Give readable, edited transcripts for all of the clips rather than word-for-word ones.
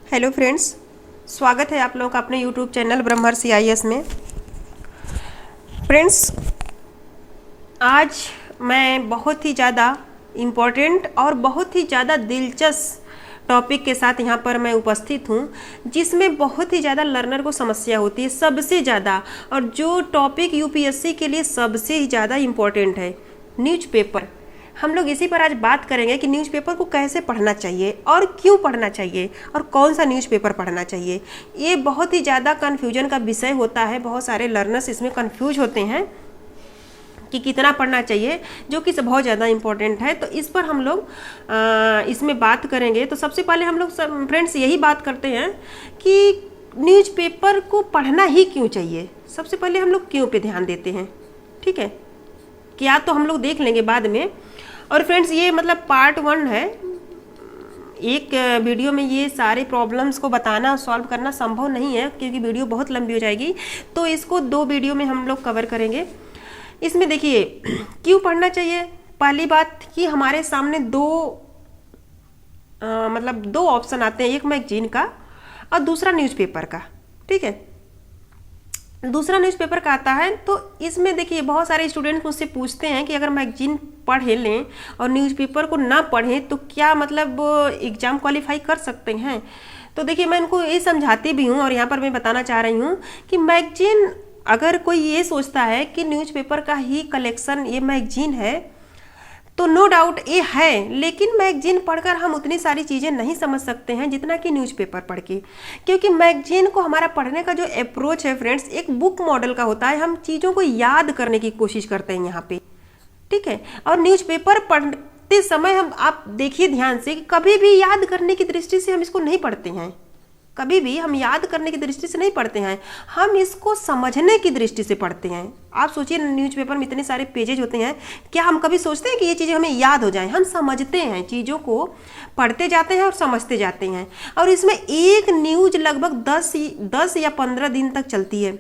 Hello friends, स्वागत है आप लोगों का अपने यूट्यूब चैनल ब्रह्मर्षि आईएएस में। फ्रेंड्स, आज मैं बहुत ही ज़्यादा इम्पोर्टेंट और बहुत ही ज़्यादा दिलचस्प टॉपिक के साथ यहाँ पर मैं उपस्थित हूँ, जिसमें बहुत ही ज़्यादा लर्नर को समस्या होती है सबसे ज़्यादा, और जो टॉपिक यूपीएससी के लिए सबसे ही ज़्यादा इम्पोर्टेंट है, न्यूज़पेपर। हम लोग इसी पर आज बात करेंगे कि न्यूज़पेपर को कैसे पढ़ना चाहिए और क्यों पढ़ना चाहिए और कौन सा न्यूज़पेपर पढ़ना चाहिए। ये बहुत ही ज़्यादा कन्फ्यूजन का विषय होता है, बहुत सारे लर्नर्स इसमें कन्फ्यूज होते हैं कि कितना पढ़ना चाहिए, जो कि बहुत ज़्यादा इम्पोर्टेंट है। तो इस पर हम लोग इसमें बात करेंगे। तो सबसे पहले हम लोग फ्रेंड्स यही बात करते हैं कि न्यूज़पेपर को पढ़ना ही क्यों चाहिए। सबसे पहले हम लोग क्यों पे ध्यान देते हैं, ठीक है। क्या तो हम लोग देख लेंगे बाद में। और फ्रेंड्स, ये मतलब पार्ट 1 है। एक वीडियो में ये सारे प्रॉब्लम्स को बताना और सॉल्व करना संभव नहीं है, क्योंकि वीडियो बहुत लंबी हो जाएगी। तो इसको 2 वीडियो में हम लोग कवर करेंगे। इसमें देखिए क्यों पढ़ना चाहिए। पहली बात कि हमारे सामने दो ऑप्शन आते हैं, एक मैगजीन का और दूसरा न्यूज़पेपर का, ठीक है। दूसरा न्यूज़पेपर का आता है, तो इसमें देखिए बहुत सारे स्टूडेंट्स मुझसे पूछते हैं कि अगर मैगजीन पढ़ लें और न्यूज़पेपर को ना पढ़ें तो क्या मतलब एग्ज़ाम क्वालिफाई कर सकते हैं। तो देखिए मैं इनको ये समझाती भी हूँ और यहाँ पर मैं बताना चाह रही हूँ कि मैगजीन, अगर कोई ये सोचता है कि न्यूज़पेपर का ही कलेक्शन ये मैगजीन है, तो नो डाउट ये है, लेकिन मैगजीन पढ़कर हम उतनी सारी चीज़ें नहीं समझ सकते हैं जितना कि न्यूज़पेपर पढ़ के। क्योंकि मैगजीन को हमारा पढ़ने का जो अप्रोच है फ्रेंड्स, एक बुक मॉडल का होता है। हम चीज़ों को याद करने की कोशिश करते हैं यहाँ पे, ठीक है। और न्यूज़पेपर पढ़ते समय आप देखिए ध्यान से कि कभी भी याद करने की दृष्टि से हम इसको नहीं पढ़ते हैं। कभी भी हम याद करने की दृष्टि से नहीं पढ़ते हैं, हम इसको समझने की दृष्टि से पढ़ते हैं। आप सोचिए न्यूज़पेपर में इतने सारे पेजेज होते हैं, क्या हम कभी सोचते हैं कि ये चीज़ें हमें याद हो जाएं। हम समझते हैं, चीज़ों को पढ़ते जाते हैं और समझते जाते हैं। और इसमें एक न्यूज़ लगभग 10 या 15 दिन तक चलती है।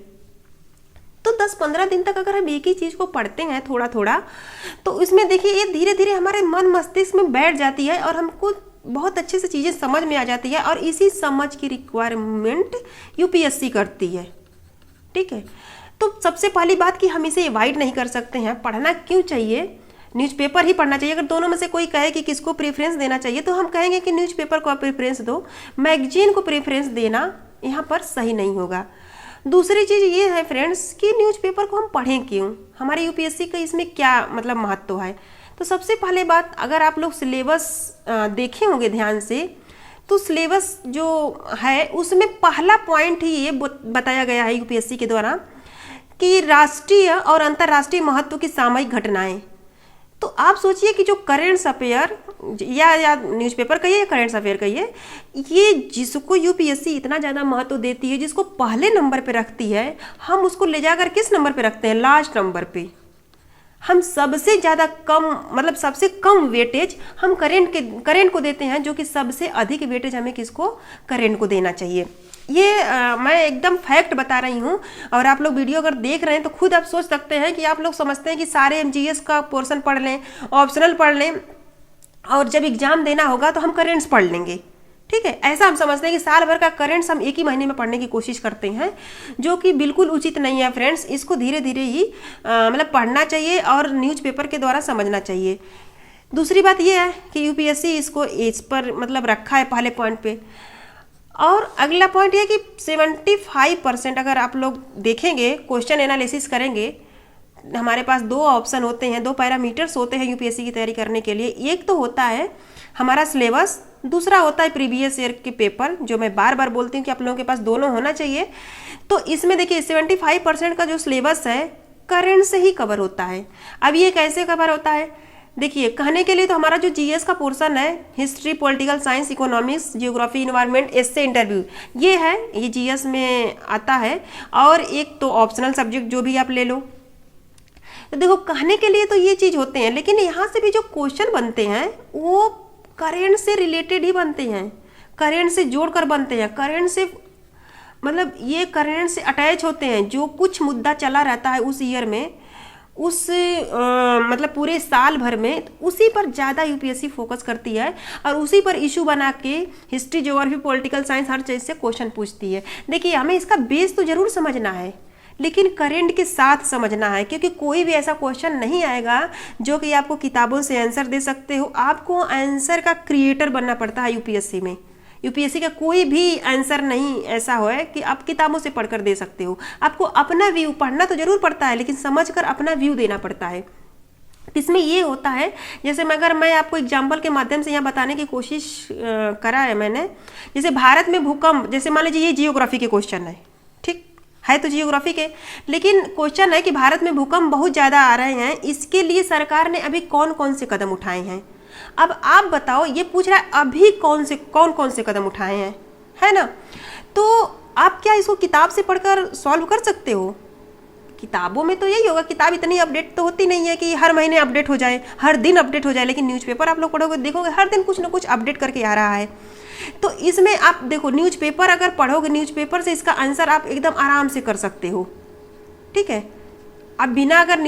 तो 10-15 दिन तक अगर हम एक ही चीज़ को पढ़ते हैं थोड़ा थोड़ा, तो इसमें देखिए ये धीरे धीरे हमारे मन मस्तिष्क में बैठ जाती है और हमको बहुत अच्छे से चीज़ें समझ में आ जाती है। और इसी समझ की रिक्वायरमेंट यूपीएससी करती है, ठीक है। तो सबसे पहली बात कि हम इसे अवॉइड नहीं कर सकते हैं। पढ़ना क्यों चाहिए, न्यूज़पेपर ही पढ़ना चाहिए। अगर दोनों में से कोई कहे कि किसको प्रेफरेंस देना चाहिए, तो हम कहेंगे कि न्यूज़पेपर को आप प्रेफरेंस दो, मैगजीन को प्रेफरेंस देना यहाँ पर सही नहीं होगा। दूसरी चीज़ ये है फ्रेंड्स कि न्यूज़पेपर को हम पढ़ें क्यों, हमारे यूपीएससी का इसमें क्या मतलब महत्व है। तो सबसे पहले बात, अगर आप लोग सिलेबस देखे होंगे ध्यान से, तो सिलेबस जो है उसमें पहला पॉइंट ही ये बताया गया है यूपीएससी के द्वारा कि राष्ट्रीय और अंतर्राष्ट्रीय महत्व की सामयिक घटनाएं। तो आप सोचिए कि जो करेंट अफेयर या न्यूज़पेपर कहिए या करेंट अफेयर कहिए, ये जिसको यूपीएससी इतना ज़्यादा महत्व देती है, जिसको पहले नंबर पे रखती है, हम उसको ले जाकर किस नंबर पे रखते हैं, लास्ट नंबर पे। हम सबसे ज़्यादा कम मतलब सबसे कम वेटेज हम करेंट को देते हैं, जो कि सबसे अधिक वेटेज हमें किसको, करेंट को देना चाहिए। ये मैं एकदम फैक्ट बता रही हूँ। और आप लोग वीडियो अगर देख रहे हैं तो खुद आप सोच सकते हैं कि आप लोग समझते हैं कि सारे एमजीएस का पोर्शन पढ़ लें, ऑप्शनल पढ़ लें, और जब एग्जाम देना होगा तो हम करेंट्स पढ़ लेंगे, ठीक है। ऐसा हम समझते हैं कि साल भर का करेंट्स हम एक ही महीने में पढ़ने की कोशिश करते हैं, जो कि बिल्कुल उचित नहीं है फ्रेंड्स। इसको धीरे धीरे ही मतलब पढ़ना चाहिए और न्यूज़पेपर के द्वारा समझना चाहिए। दूसरी बात यह है कि यूपीएससी इसको एज पर मतलब रखा है पहले पॉइंट पे। और अगला पॉइंट ये कि 75% अगर आप लोग देखेंगे, क्वेश्चन एनालिसिस करेंगे, हमारे पास 2 ऑप्शन होते हैं, 2 पैरामीटर्स होते हैं यूपीएससी की तैयारी करने के लिए। एक तो होता है हमारा सिलेबस, दूसरा होता है प्रीवियस ईयर के पेपर, जो मैं बार बार बोलती हूँ कि आप लोगों के पास दोनों होना चाहिए। तो इसमें देखिए 75% का जो सिलेबस है करेंट से ही कवर होता है। अब ये कैसे कवर होता है, देखिए कहने के लिए तो हमारा जो जीएस का पोर्शन है, history, political science, economics, geography, environment, essay, interview, ये है, ये जीएस में आता है। और एक तो ऑप्शनल सब्जेक्ट जो भी आप ले लो। तो देखो कहने के लिए तो ये चीज़ होते हैं, लेकिन यहाँ से भी जो क्वेश्चन बनते हैं वो करेंट से रिलेटेड ही बनते हैं, करेंट से जोड़कर बनते हैं, करेंट से मतलब ये करेंट से अटैच होते हैं। जो कुछ मुद्दा चला रहता है उस ईयर में, उस मतलब पूरे साल भर में, उसी पर ज़्यादा यूपीएससी फोकस करती है और उसी पर इशू बना के हिस्ट्री, ज्योग्राफी, पॉलिटिकल साइंस हर चीज़ से क्वेश्चन पूछती है। देखिए हमें इसका बेस तो जरूर समझना है, लेकिन करंट के साथ समझना है, क्योंकि कोई भी ऐसा क्वेश्चन नहीं आएगा जो कि आपको किताबों से आंसर दे सकते हो। आपको आंसर का क्रिएटर बनना पड़ता है यूपीएससी में। यूपीएससी का कोई भी आंसर नहीं ऐसा हो है कि आप किताबों से पढ़कर दे सकते हो। आपको अपना व्यू पढ़ना तो जरूर पड़ता है, लेकिन समझकर अपना व्यू देना पड़ता है। इसमें ये होता है, जैसे अगर मैं आपको एग्जाम्पल के माध्यम से यहाँ बताने की कोशिश करा है मैंने, जैसे भारत में भूकंप, जैसे मान लीजिए ये जियोग्राफी के क्वेश्चन है, ठीक है तो जियोग्राफी के, लेकिन क्वेश्चन है कि भारत में भूकंप बहुत ज़्यादा आ रहे हैं, इसके लिए सरकार ने अभी कौन कौन से कदम उठाए हैं। अब आप बताओ, ये पूछ रहा है अभी कौन कौन से कदम उठाए हैं, है ना। तो आप क्या इसको किताब से पढ़कर सॉल्व कर सकते हो? किताबों में तो यही होगा, किताब इतनी अपडेट तो होती नहीं है कि हर महीने अपडेट हो जाए, हर दिन अपडेट हो जाए, लेकिन न्यूज़पेपर आप लोग पढ़ोगे देखोगे हर दिन कुछ ना कुछ अपडेट करके आ रहा है। तो इसमें आप देखो, न्यूज़पेपर अगर पढ़ोगे, न्यूज़पेपर से इसका आंसर आप एकदम आराम से कर सकते हो, ठीक है। अब बिना अगर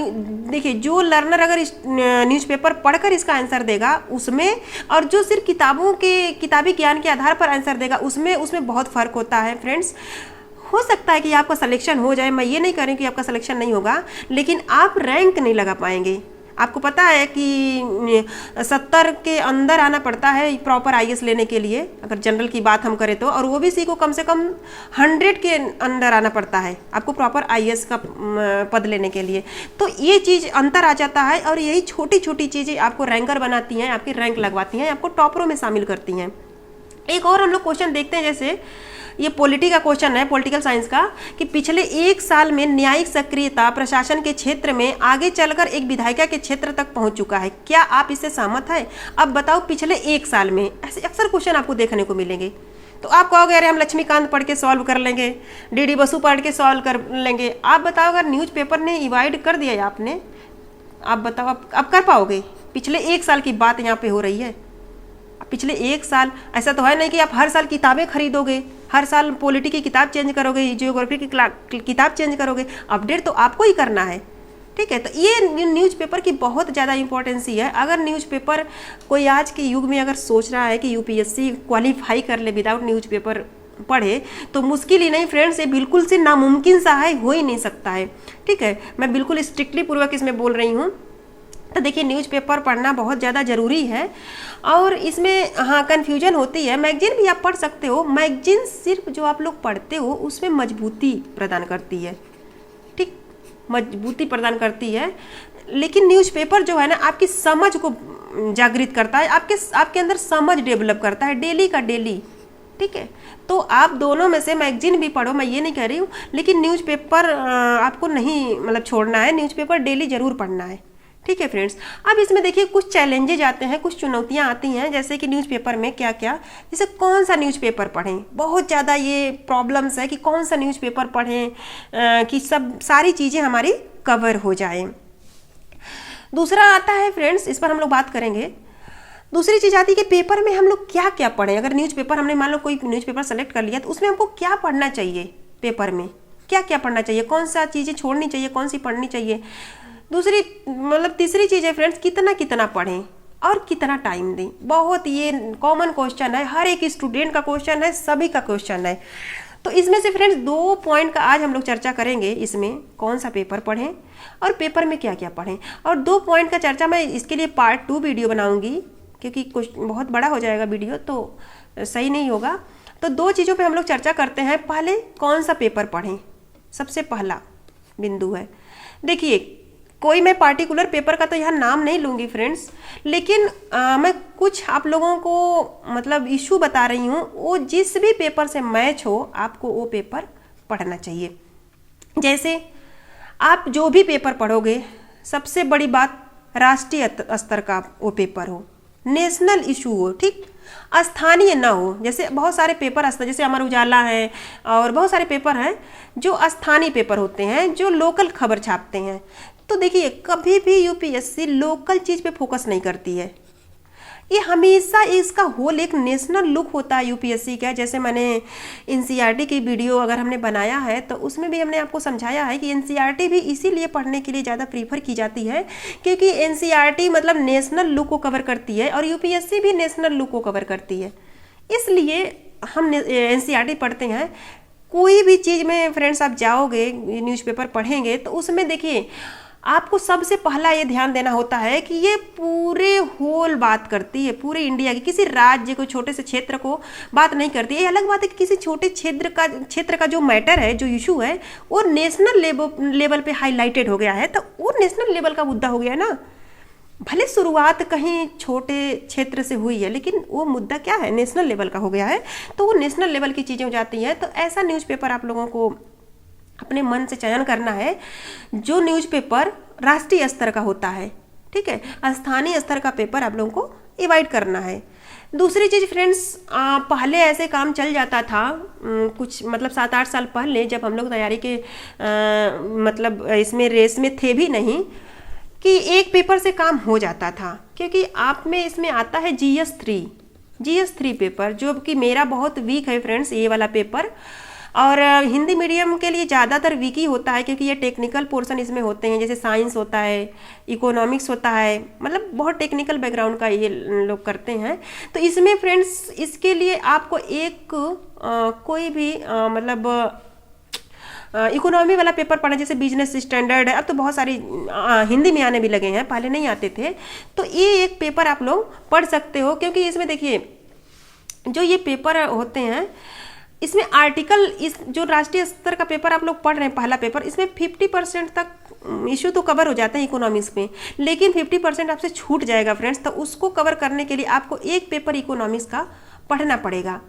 देखिए, जो लर्नर अगर इस न्यूज़पेपर पढ़कर इसका आंसर देगा उसमें, और जो सिर्फ किताबी ज्ञान के आधार पर आंसर देगा उसमें बहुत फ़र्क होता है फ्रेंड्स। हो सकता है कि आपका सिलेक्शन हो जाए, मैं ये नहीं कह रही कि आपका सिलेक्शन नहीं होगा, लेकिन आप रैंक नहीं लगा पाएंगे। आपको पता है कि 70 के अंदर आना पड़ता है प्रॉपर आईएएस लेने के लिए, अगर जनरल की बात हम करें तो, और ओबीसी को कम से कम 100 के अंदर आना पड़ता है आपको प्रॉपर आईएएस का पद लेने के लिए। तो ये चीज़ अंतर आ जाता है, और यही छोटी छोटी चीज़ें आपको रैंकर बनाती हैं, आपकी रैंक लगवाती हैं, आपको टॉपरों में शामिल करती हैं। एक और हम लोग क्वेश्चन देखते हैं, जैसे ये पॉलिटी का क्वेश्चन है, पॉलिटिकल साइंस का, कि पिछले 1 साल में न्यायिक सक्रियता प्रशासन के क्षेत्र में आगे चलकर एक विधायिका के क्षेत्र तक पहुंच चुका है। क्या आप इससे सहमत है? अब बताओ, पिछले 1 साल में ऐसे अक्सर क्वेश्चन आपको देखने को मिलेंगे। तो आप कहोगे अरे हम लक्ष्मीकांत पढ़ के सॉल्व कर लेंगे, डीडी बसु पढ़ के सॉल्व कर लेंगे। आप बताओ, अगर न्यूज़पेपर ने डिवाइड कर दिया आपने, आप बताओ अब कर पाओगे? पिछले 1 साल की बात यहाँ पे हो रही है। पिछले 1 साल, ऐसा तो है नहीं कि आप हर साल किताबें खरीदोगे, हर साल पॉलिटी की किताब चेंज करोगे, जियोग्राफी की किताब चेंज करोगे। अपडेट तो आपको ही करना है, ठीक है। तो ये न्यूज़पेपर की बहुत ज़्यादा इंपॉर्टेंसी है। अगर न्यूज़पेपर कोई आज के युग में अगर सोच रहा है कि यूपीएससी क्वालिफाई कर ले विदाउट न्यूज़पेपर पढ़े, तो मुश्किल ही नहीं फ्रेंड्स, ये बिल्कुल से नामुमकिन सा है, हो ही नहीं सकता है, ठीक है। मैं बिल्कुल स्ट्रिक्टली पूर्वक इसमें बोल रही हूँ। तो देखिए, न्यूज़पेपर पढ़ना बहुत ज़्यादा ज़रूरी है, और इसमें हाँ कन्फ्यूजन होती है। मैगजीन भी आप पढ़ सकते हो, मैगजीन सिर्फ जो आप लोग पढ़ते हो उसमें मजबूती प्रदान करती है, ठीक, मजबूती प्रदान करती है। लेकिन न्यूज़पेपर जो है ना, आपकी समझ को जागृत करता है, आपके अंदर समझ डेवलप करता है डेली का डेली, ठीक है। तो आप दोनों में से मैगजीन भी पढ़ो, मैं ये नहीं कह रही हूँ, लेकिन न्यूज़पेपर आपको नहीं मतलब छोड़ना है, न्यूज़पेपर डेली ज़रूर पढ़ना है, ठीक है फ्रेंड्स। अब इसमें देखिए कुछ चैलेंजेज आते हैं, कुछ चुनौतियां आती हैं, जैसे कि न्यूज़पेपर में क्या क्या, जैसे कौन सा न्यूज़पेपर पढ़ें। बहुत ज़्यादा ये प्रॉब्लम्स है कि कौन सा न्यूज़पेपर पढ़ें कि सब सारी चीज़ें हमारी कवर हो जाए। दूसरा आता है फ्रेंड्स, इस पर हम लोग बात करेंगे। दूसरी चीज़ आती है कि पेपर में हम लोग क्या क्या पढ़ें। अगर न्यूज़पेपर हमने मान लो कोई न्यूज़पेपर सेलेक्ट कर लिया, तो उसमें हमको क्या पढ़ना चाहिए, पेपर में क्या क्या पढ़ना चाहिए, कौन सा चीज़ें छोड़नी चाहिए, कौन सी पढ़नी चाहिए। दूसरी मतलब तीसरी चीज़ है फ्रेंड्स, कितना पढ़ें और कितना टाइम दें। बहुत ये कॉमन क्वेश्चन है, हर एक स्टूडेंट का क्वेश्चन है, सभी का क्वेश्चन है। तो इसमें से फ्रेंड्स 2 पॉइंट का आज हम लोग चर्चा करेंगे, इसमें कौन सा पेपर पढ़ें और पेपर में क्या क्या पढ़ें। और 2 पॉइंट का चर्चा मैं इसके लिए पार्ट 2 वीडियो बनाऊंगी, क्योंकि कुछ बहुत बड़ा हो जाएगा वीडियो तो सही नहीं होगा। तो 2 चीज़ों पे हम लोग चर्चा करते हैं। पहले कौन सा पेपर पढ़ें, सबसे पहला बिंदु है। देखिए, कोई मैं पार्टिकुलर पेपर का तो यहाँ नाम नहीं लूँगी फ्रेंड्स, लेकिन मैं कुछ आप लोगों को मतलब इशू बता रही हूँ, वो जिस भी पेपर से मैच हो आपको वो पेपर पढ़ना चाहिए। जैसे आप जो भी पेपर पढ़ोगे, सबसे बड़ी बात राष्ट्रीय स्तर का वो पेपर हो, नेशनल इशू हो, ठीक, स्थानीय ना हो। जैसे बहुत सारे पेपर जैसे अमर उजाला है और बहुत सारे पेपर हैं जो स्थानीय पेपर होते हैं, जो लोकल खबर छापते हैं। तो देखिए, कभी भी यूपीएससी लोकल चीज़ पे फोकस नहीं करती है। ये हमेशा इसका होल एक नेशनल लुक होता है यूपीएससी का। जैसे मैंने एनसीईआरटी की वीडियो अगर हमने बनाया है तो उसमें भी हमने आपको समझाया है कि एनसीईआरटी भी इसीलिए पढ़ने के लिए ज़्यादा प्रीफर की जाती है क्योंकि एनसीईआरटी मतलब नेशनल लुक को कवर करती है और यूपीएससी भी नेशनल लुक को कवर करती है, इसलिए हम एनसीईआरटी पढ़ते हैं। कोई भी चीज़ में फ्रेंड्स आप जाओगे, न्यूज़पेपर पढ़ेंगे तो उसमें देखिए आपको सबसे पहला ये ध्यान देना होता है कि ये पूरे होल बात करती है, पूरे इंडिया की, किसी राज्य को, छोटे से क्षेत्र को बात नहीं करती है। ये अलग बात है कि किसी छोटे क्षेत्र का जो मैटर है, जो इशू है वो नेशनल लेवल पे हाईलाइटेड हो गया है तो वो नेशनल लेवल का मुद्दा हो गया है ना। भले शुरुआत कहीं छोटे क्षेत्र से हुई है लेकिन वो मुद्दा क्या है, नेशनल लेवल का हो गया है, तो वो नेशनल लेवल की चीज़ें हो जाती हैं। तो ऐसा न्यूज़पेपर आप लोगों को अपने मन से चयन करना है जो न्यूज़पेपर राष्ट्रीय स्तर का होता है, ठीक है। स्थानीय स्तर का पेपर आप लोगों को अवॉइड करना है। दूसरी चीज़ फ्रेंड्स, पहले ऐसे काम चल जाता था कुछ मतलब 7-8 साल पहले जब हम लोग तैयारी के मतलब इसमें रेस में थे भी नहीं, कि एक पेपर से काम हो जाता था क्योंकि आप में इसमें आता है GS3 पेपर, जो कि मेरा बहुत वीक है फ्रेंड्स ये वाला पेपर। और हिंदी मीडियम के लिए ज़्यादातर वीक ही होता है क्योंकि ये टेक्निकल पोर्शन इसमें होते हैं, जैसे साइंस होता है, इकोनॉमिक्स होता है, मतलब बहुत टेक्निकल बैकग्राउंड का ये लोग करते हैं। तो इसमें फ्रेंड्स इसके लिए आपको एक कोई भी मतलब इकोनॉमी वाला पेपर पढ़ना, जैसे बिजनेस स्टैंडर्ड है, अब तो बहुत सारी हिंदी में आने भी लगे हैं, पहले नहीं आते थे। तो ये एक पेपर आप लोग पढ़ सकते हो क्योंकि इसमें देखिए जो ये पेपर होते हैं इसमें आर्टिकल, इस जो राष्ट्रीय स्तर का पेपर आप लोग पढ़ रहे हैं पहला पेपर, इसमें 50% तक इशू तो कवर हो जाते हैं इकोनॉमिक्स में, लेकिन 50% आपसे छूट जाएगा फ्रेंड्स। तो उसको कवर करने के लिए आपको एक पेपर इकोनॉमिक्स का पढ़ना पड़ेगा।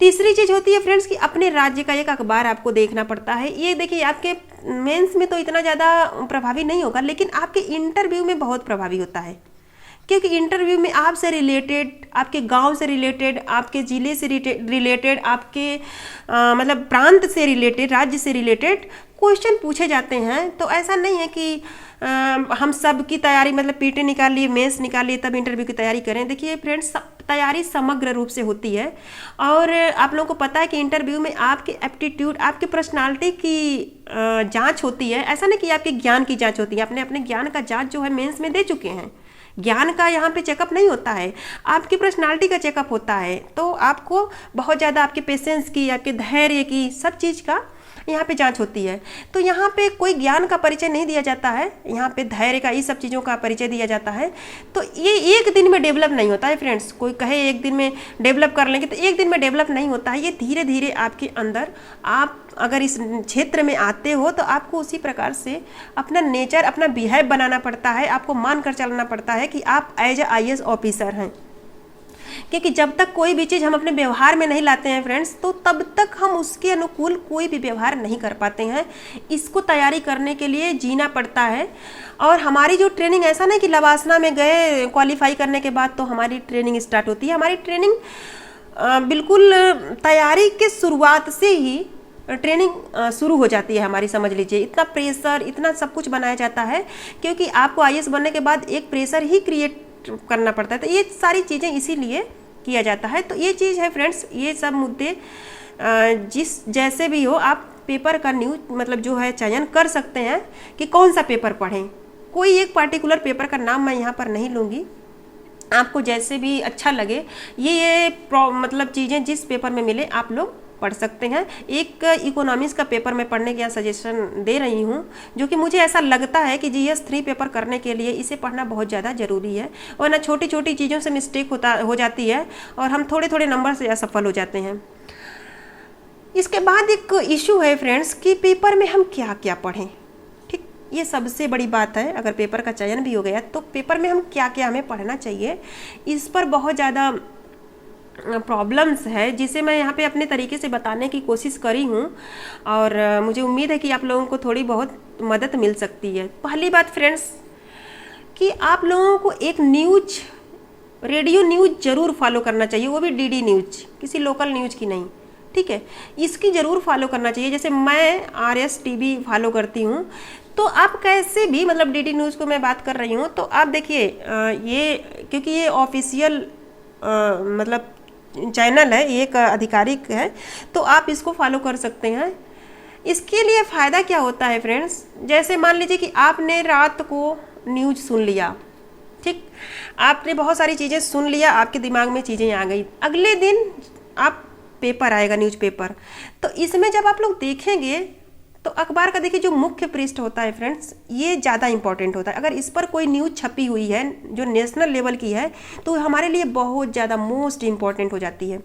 तीसरी चीज़ होती है फ्रेंड्स कि अपने राज्य का एक अखबार आपको देखना पड़ता है। ये देखिए आपके मेंस में तो इतना ज़्यादा प्रभावी नहीं होगा लेकिन आपके इंटरव्यू में बहुत प्रभावी होता है क्योंकि इंटरव्यू में आपसे रिलेटेड, आपके गांव से रिलेटेड, आपके ज़िले से रिलेटेड, आपके मतलब प्रांत से रिलेटेड, राज्य से रिलेटेड क्वेश्चन पूछे जाते हैं। तो ऐसा नहीं है कि हम सब की तैयारी मतलब पीटी निकाल लिए, मेंस निकाल लिए तब इंटरव्यू की तैयारी करें। देखिए फ्रेंड्स तैयारी समग्र रूप से होती है और आप लोगों को पता है कि इंटरव्यू में आपके एप्टीट्यूड, आपके पर्सनालिटी की जांच होती है। ऐसा नहीं कि आपके ज्ञान की जांच होती है, अपने अपने ज्ञान का जांच जो है मेंस में दे चुके हैं, ज्ञान का यहाँ पे चेकअप नहीं होता है, आपकी पर्सनालिटी का चेकअप होता है। तो आपको बहुत ज़्यादा आपके पेशेंस की, आपके धैर्य की, सब चीज़ का यहाँ पे जांच होती है। तो यहाँ पे कोई ज्ञान का परिचय नहीं दिया जाता है, यहाँ पे धैर्य का, ये सब चीज़ों का परिचय दिया जाता है। तो ये एक दिन में डेवलप नहीं होता है फ्रेंड्स। कोई कहे एक दिन में डेवलप कर लेंगे, तो एक दिन में डेवलप नहीं होता है। ये धीरे धीरे आपके अंदर, आप अगर इस क्षेत्र में आते हो तो आपको उसी प्रकार से अपना नेचर, अपना बिहेव बनाना पड़ता है, आपको मान कर चलना पड़ता है कि आप एज ए IAS ऑफिसर हैं। क्योंकि जब तक कोई भी चीज़ हम अपने व्यवहार में नहीं लाते हैं फ्रेंड्स, तो तब तक हम उसके अनुकूल कोई भी व्यवहार नहीं कर पाते हैं। इसको तैयारी करने के लिए जीना पड़ता है। और हमारी जो ट्रेनिंग, ऐसा नहीं कि लवासना में गए क्वालिफाई करने के बाद तो हमारी ट्रेनिंग स्टार्ट होती है। हमारी ट्रेनिंग बिल्कुल तैयारी के शुरुआत से ही ट्रेनिंग शुरू हो जाती है हमारी, समझ लीजिए। इतना प्रेशर, इतना सब कुछ बनाया जाता है क्योंकि आपको IAS बनने के बाद एक प्रेशर ही क्रिएट करना पड़ता है। तो ये सारी चीज़ें इसीलिए किया जाता है। तो ये चीज़ है फ्रेंड्स, ये सब मुद्दे जिस जैसे भी हो आप पेपर का न्यूज मतलब जो है चयन कर सकते हैं कि कौन सा पेपर पढ़ें। कोई एक पार्टिकुलर पेपर का नाम मैं यहाँ पर नहीं लूँगी, आपको जैसे भी अच्छा लगे ये मतलब चीज़ें जिस पेपर में मिले आप लोग पढ़ सकते हैं। एक इकोनॉमिक्स का पेपर मैं पढ़ने का सजेशन दे रही हूँ, जो कि मुझे ऐसा लगता है कि GS3 पेपर करने के लिए इसे पढ़ना बहुत ज़्यादा ज़रूरी है, वरना छोटी छोटी चीज़ों से मिस्टेक हो जाती है और हम थोड़े थोड़े नंबर से असफल हो जाते हैं। इसके बाद एक इशू है फ्रेंड्स कि पेपर में हम क्या क्या पढ़ें। ठीक, ये सबसे बड़ी बात है। अगर पेपर का चयन भी हो गया तो पेपर में हम क्या क्या हमें पढ़ना चाहिए, इस पर बहुत ज़्यादा प्रॉब्लम्स है, जिसे मैं यहाँ पे अपने तरीके से बताने की कोशिश करी हूँ और मुझे उम्मीद है कि आप लोगों को थोड़ी बहुत मदद मिल सकती है। पहली बात फ्रेंड्स कि आप लोगों को एक न्यूज, रेडियो न्यूज ज़रूर फॉलो करना चाहिए, वो भी DD न्यूज, किसी लोकल न्यूज की नहीं, ठीक है। इसकी ज़रूर फॉलो करना चाहिए। जैसे मैं RS TV फॉलो करती हूँ, तो आप कैसे भी मतलब DD न्यूज़ को मैं बात कर रही हूँ, तो आप देखिए ये क्योंकि ये ऑफिशियल मतलब चैनल है, ये एक आधिकारिक है, तो आप इसको फॉलो कर सकते हैं। इसके लिए फ़ायदा क्या होता है फ्रेंड्स, जैसे मान लीजिए कि आपने रात को न्यूज़ सुन लिया, ठीक, आपने बहुत सारी चीज़ें सुन लिया, आपके दिमाग में चीज़ें आ गई, अगले दिन आप पेपर आएगा, न्यूज़पेपर, तो इसमें जब आप लोग देखेंगे तो अखबार का देखिए जो मुख्य पृष्ठ होता है फ्रेंड्स, ये ज़्यादा इंपॉर्टेंट होता है। अगर इस पर कोई न्यूज़ छपी हुई है जो नेशनल लेवल की है तो हमारे लिए बहुत ज़्यादा मोस्ट इम्पॉर्टेंट हो जाती है।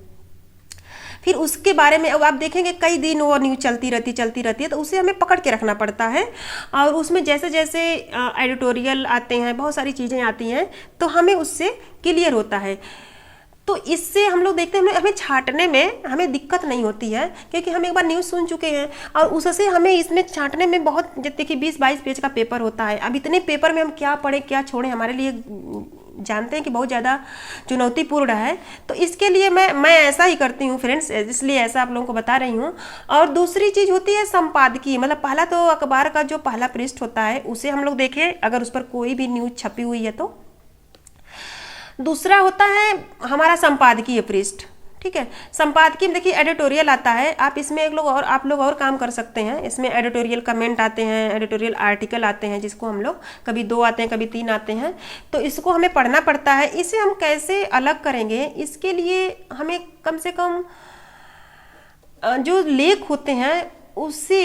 फिर उसके बारे में अब आप देखेंगे कई दिन वो न्यूज़ चलती रहती है, तो उसे हमें पकड़ के रखना पड़ता है, और उसमें जैसे जैसे एडिटोरियल आते हैं, बहुत सारी चीज़ें आती हैं, तो हमें उससे क्लियर होता है। तो इससे हम लोग देखते हैं हमें छांटने में हमें दिक्कत नहीं होती है, क्योंकि हम एक बार न्यूज़ सुन चुके हैं, और उससे हमें इसमें छांटने में बहुत, देखिए 20-22 पेज का पेपर होता है। अब इतने पेपर में हम क्या पढ़ें क्या छोड़ें, हमारे लिए जानते हैं कि बहुत ज़्यादा चुनौतीपूर्ण है। तो इसके लिए मैं ऐसा ही करती हूँ फ्रेंड्स, इसलिए ऐसा आप लोगों को बता रही हूँ। और दूसरी चीज़ होती है संपादकीय, मतलब पहला तो अखबार का जो पहला पृष्ठ होता है उसे हम लोग देखें, अगर उस पर कोई भी न्यूज़ छपी हुई है तो। दूसरा होता है हमारा संपादकीय पृष्ठ, ठीक है। संपादकीय में देखिए एडिटोरियल आता है, आप इसमें आप लोग और काम कर सकते हैं। इसमें एडिटोरियल कमेंट आते हैं, एडिटोरियल आर्टिकल आते हैं, जिसको हम लोग कभी 2 आते हैं कभी 3 आते हैं, तो इसको हमें पढ़ना पड़ता है। इसे हम कैसे अलग करेंगे, इसके लिए हमें कम से कम जो लेख होते हैं उससे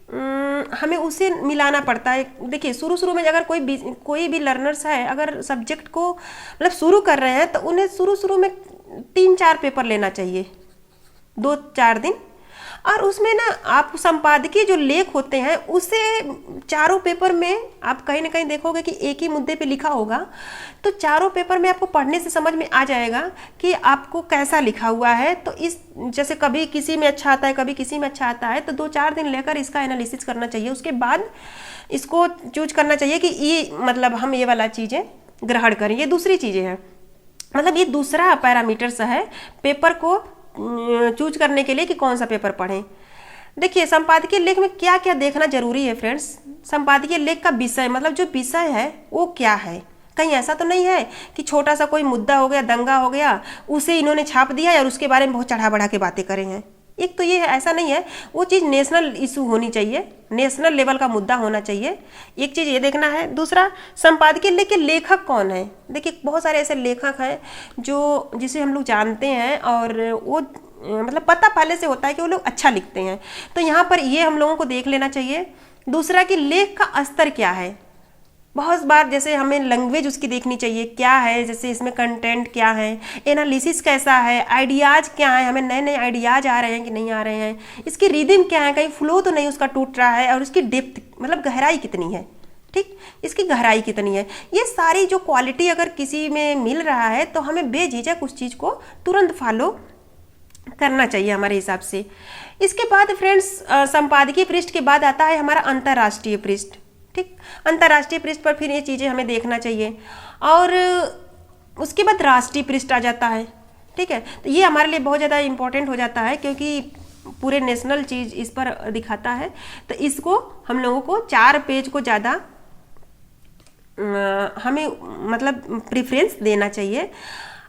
हमें उसे मिलाना पड़ता है। देखिए शुरू में अगर कोई भी लर्नर्स है, अगर सब्जेक्ट को मतलब शुरू कर रहे हैं, तो उन्हें शुरू में 3-4 पेपर लेना चाहिए, 2-4 दिन, और उसमें ना आप संपादकीय जो लेख होते हैं उसे चारों पेपर में आप कहीं ना कहीं देखोगे कि एक ही मुद्दे पे लिखा होगा, तो चारों पेपर में आपको पढ़ने से समझ में आ जाएगा कि आपको कैसा लिखा हुआ है। तो इस जैसे कभी किसी में अच्छा आता है कभी किसी में अच्छा आता है, तो 2-4 दिन लेकर इसका एनालिसिस करना चाहिए। उसके बाद इसको चूज करना चाहिए कि ये मतलब हम ये वाला चीज़ें ग्रहण करें, ये दूसरी चीज़ें हैं, मतलब ये दूसरा पैरामीटर्स है पेपर को चूज करने के लिए कि कौन सा पेपर पढ़ें। देखिए संपादकीय लेख में क्या क्या देखना जरूरी है फ्रेंड्स। संपादकीय लेख का विषय, मतलब जो विषय है वो क्या है, कहीं ऐसा तो नहीं है कि छोटा सा कोई मुद्दा हो गया, दंगा हो गया, उसे इन्होंने छाप दिया और उसके बारे में बहुत चढ़ा बढ़ा के बातें करें हैं। एक तो ये है, ऐसा नहीं है, वो चीज़ नेशनल इशू होनी चाहिए, नेशनल लेवल का मुद्दा होना चाहिए, एक चीज़ ये देखना है। दूसरा संपादकीय लेख के लेखक कौन है। देखिए बहुत सारे ऐसे लेखक हैं जिसे हम लोग जानते हैं, और वो मतलब पता पहले से होता है कि वो लोग अच्छा लिखते हैं, तो यहाँ पर ये हम लोगों को देख लेना चाहिए। दूसरा कि लेख का स्तर क्या है, बहुत बार जैसे हमें लैंग्वेज उसकी देखनी चाहिए क्या है, जैसे इसमें कंटेंट क्या है, एनालिसिस कैसा है, आइडियाज़ क्या है, हमें नए नए आइडियाज़ आ रहे हैं कि नहीं आ रहे हैं, इसकी रीडिंग क्या है, कहीं फ्लो तो नहीं उसका टूट रहा है, और उसकी डेप्थ मतलब गहराई कितनी है, ठीक, इसकी गहराई कितनी है। ये सारी जो क्वालिटी अगर किसी में मिल रहा है तो हमें बेझिझक उस चीज़ को तुरंत फॉलो करना चाहिए हमारे हिसाब से। इसके बाद फ्रेंड्स संपादकीय पृष्ठ के बाद आता है हमारा अंतर्राष्ट्रीय पृष्ठ, ठीक। अंतर्राष्ट्रीय पृष्ठ पर फिर ये चीज़ें हमें देखना चाहिए, और उसके बाद राष्ट्रीय पृष्ठ आ जाता है, ठीक है। तो ये हमारे लिए बहुत ज़्यादा इम्पोर्टेंट हो जाता है, क्योंकि पूरे नेशनल चीज़ इस पर दिखाता है, तो इसको हम लोगों को 4 पेज को ज़्यादा हमें मतलब प्रेफरेंस देना चाहिए।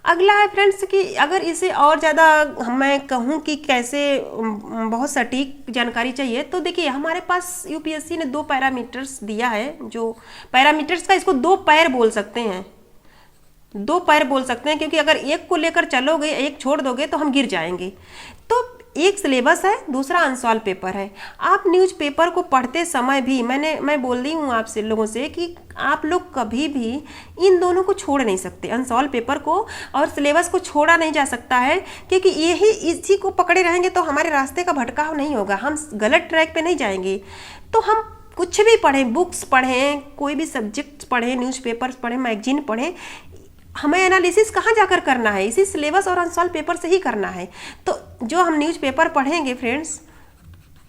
अगला है फ्रेंड्स कि अगर इसे और ज़्यादा मैं कहूँ कि कैसे बहुत सटीक जानकारी चाहिए, तो देखिए हमारे पास यूपीएससी ने 2 पैरामीटर्स दिया है, जो पैरामीटर्स का इसको 2 पैर बोल सकते हैं, 2 पैर बोल सकते हैं, क्योंकि अगर एक को लेकर चलोगे एक छोड़ दोगे तो हम गिर जाएंगे। तो एक सिलेबस है, दूसरा अनसॉल्व पेपर है। आप न्यूज़पेपर को पढ़ते समय भी मैं बोल रही हूँ आपसे लोगों से कि आप लोग कभी भी इन दोनों को छोड़ नहीं सकते, अनसॉल्व पेपर को और सिलेबस को छोड़ा नहीं जा सकता है, क्योंकि इसी को पकड़े रहेंगे तो हमारे रास्ते का भटकाव नहीं होगा, हम गलत ट्रैक पे नहीं जाएंगे। तो हम कुछ भी पढ़ें, बुक्स पढ़ें, कोई भी सब्जेक्ट पढ़ें, न्यूज़पेपर्स पढ़ें, मैगजीन पढ़ें, हमें एनालिसिस कहाँ जाकर करना है, इसी सिलेबस और अनसॉल्व पेपर से ही करना है। तो जो हम न्यूज़पेपर पढ़ेंगे फ्रेंड्स,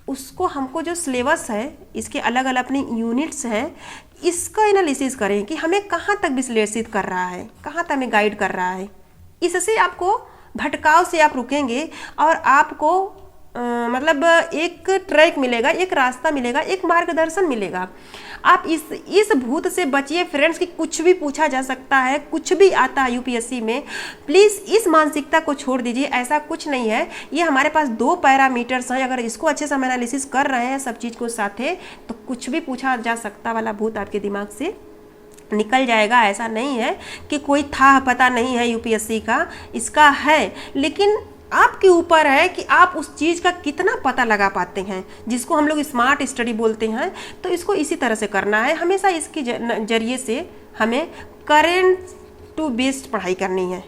उसको हमको जो सिलेबस है, इसके अलग अलग अपनी यूनिट्स हैं, इसका एनालिसिस करें कि हमें कहाँ तक विश्लेषित कर रहा है, कहाँ तक हमें गाइड कर रहा है। इससे आपको भटकाव से आप रुकेंगे और आपको मतलब एक ट्रैक मिलेगा, एक रास्ता मिलेगा, एक मार्गदर्शन मिलेगा। आप इस भूत से बचिए फ्रेंड्स कि कुछ भी पूछा जा सकता है, कुछ भी आता है यूपीएससी में। प्लीज़ इस मानसिकता को छोड़ दीजिए, ऐसा कुछ नहीं है। ये हमारे पास 2 पैरामीटर्स हैं, अगर इसको अच्छे से हम एनालिसिस कर रहे हैं सब चीज़ को साथे, तो कुछ भी पूछा जा सकता वाला भूत आपके दिमाग से निकल जाएगा। ऐसा नहीं है कि कोई था पता नहीं है यूपीएससी का, इसका है, लेकिन आपके ऊपर है कि आप उस चीज़ का कितना पता लगा पाते हैं, जिसको हम लोग स्मार्ट स्टडी बोलते हैं। तो इसको इसी तरह से करना है, हमेशा इसके जरिए से हमें करेंट टू बेस्ड पढ़ाई करनी है।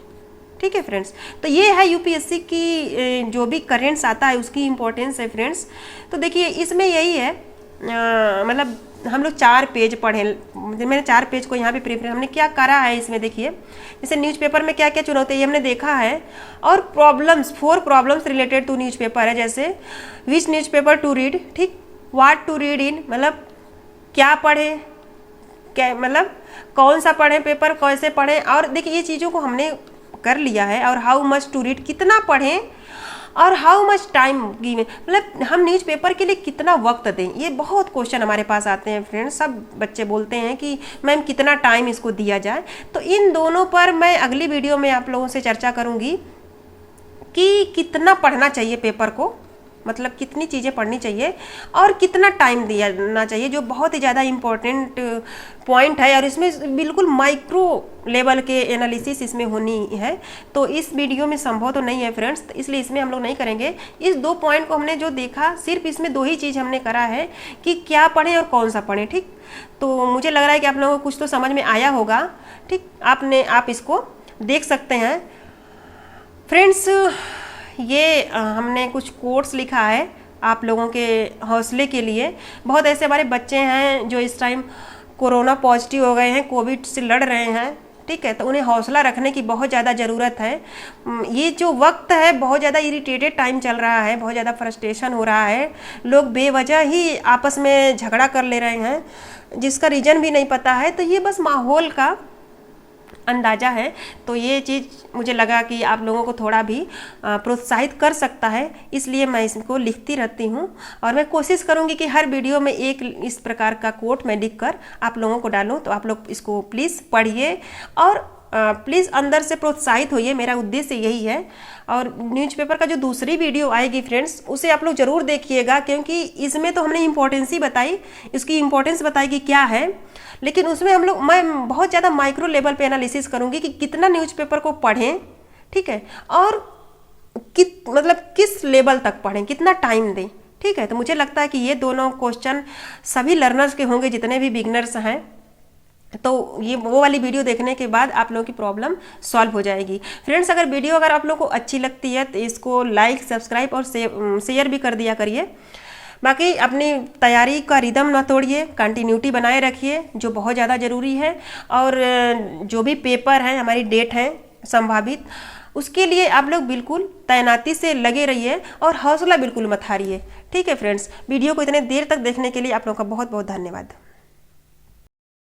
ठीक है फ्रेंड्स, तो ये है यूपीएससी की जो भी करेंट्स आता है उसकी इम्पोर्टेंस है फ्रेंड्स। तो देखिए इसमें यही है, मतलब हम लोग 4 पेज पढ़े, मैंने 4 पेज को यहाँ पे प्रेफर, हमने क्या करा है इसमें देखिए, जैसे न्यूज़पेपर में क्या क्या चुनौती ये हमने देखा है, और problems 4 problems related to newspaper है, जैसे विच न्यूज़पेपर टू रीड, ठीक, व्हाट टू रीड इन, मतलब क्या पढ़े, क्या मतलब कौन सा पढ़ें पेपर, कैसे पढ़ें, और देखिए ये चीज़ों को हमने कर लिया है, और हाउ मच टू रीड, कितना पढ़ें, और हाउ मच टाइम गिवन, मतलब हम न्यूज़पेपर के लिए कितना वक्त दें। ये बहुत क्वेश्चन हमारे पास आते हैं फ्रेंड्स, सब बच्चे बोलते हैं कि मैम कितना टाइम इसको दिया जाए। तो इन दोनों पर मैं अगली वीडियो में आप लोगों से चर्चा करूंगी कि कितना पढ़ना चाहिए पेपर को, मतलब कितनी चीज़ें पढ़नी चाहिए और कितना टाइम दिया चाहिए, जो बहुत ही ज़्यादा इम्पोर्टेंट पॉइंट है, और इसमें बिल्कुल माइक्रो लेवल के एनालिसिस इसमें होनी है। तो इस वीडियो में संभव तो नहीं है फ्रेंड्स, तो इसलिए इसमें हम लोग नहीं करेंगे। इस 2 पॉइंट को हमने जो देखा, सिर्फ इसमें 2 ही चीज़ हमने करा है कि क्या पढ़ें और कौन सा पढ़ें। ठीक, तो मुझे लग रहा है कि आप लोगों को कुछ तो समझ में आया होगा। ठीक, आप इसको देख सकते हैं फ्रेंड्स। ये हमने कुछ कोट्स लिखा है आप लोगों के हौसले के लिए। बहुत ऐसे हमारे बच्चे हैं जो इस टाइम कोरोना पॉजिटिव हो गए हैं, कोविड से लड़ रहे हैं, ठीक है, तो उन्हें हौसला रखने की बहुत ज़्यादा ज़रूरत है। ये जो वक्त है बहुत ज़्यादा इरिटेटेड टाइम चल रहा है, बहुत ज़्यादा फ्रस्ट्रेशन हो रहा है, लोग बेवजह ही आपस में झगड़ा कर ले रहे हैं जिसका रीज़न भी नहीं पता है। तो ये बस माहौल का अंदाज़ा है। तो ये चीज़ मुझे लगा कि आप लोगों को थोड़ा भी प्रोत्साहित कर सकता है, इसलिए मैं इसको लिखती रहती हूँ, और मैं कोशिश करूँगी कि हर वीडियो में एक इस प्रकार का कोट मैं लिख कर आप लोगों को डालूँ। तो आप लोग इसको प्लीज़ पढ़िए और प्लीज़ अंदर से प्रोत्साहित होइए, मेरा उद्देश्य यही है। और न्यूज़पेपर का जो दूसरी वीडियो आएगी फ्रेंड्स, उसे आप लोग ज़रूर देखिएगा, क्योंकि इसमें तो हमने इम्पोर्टेंस ही बताई, इसकी इम्पोर्टेंस बताई कि क्या है, लेकिन उसमें मैं बहुत ज़्यादा माइक्रो लेवल पे एनालिसिस करूँगी कि कितना न्यूज़पेपर को पढ़ें, ठीक है, और किस लेवल तक पढ़ें, कितना टाइम दें, ठीक है। तो मुझे लगता है कि ये दोनों क्वेश्चन सभी लर्नर्स के होंगे, जितने भी बिगनर्स हैं। तो ये वो वाली वीडियो देखने के बाद आप लोगों की प्रॉब्लम सॉल्व हो जाएगी। फ्रेंड्स, अगर वीडियो आप लोगों को अच्छी लगती है तो इसको लाइक, सब्सक्राइब और शेयर भी कर दिया करिए। बाकी अपनी तैयारी का रिदम ना तोड़िए, कंटिन्यूटी बनाए रखिए, जो बहुत ज़्यादा ज़रूरी है। और जो भी पेपर हैं, हमारी डेट है संभावित, उसके लिए आप लोग बिल्कुल तैनाती से लगे रहिए और हौसला बिल्कुल मत हारिए। ठीक है फ्रेंड्स, वीडियो को इतने देर तक देखने के लिए आप लोगों का बहुत बहुत धन्यवाद।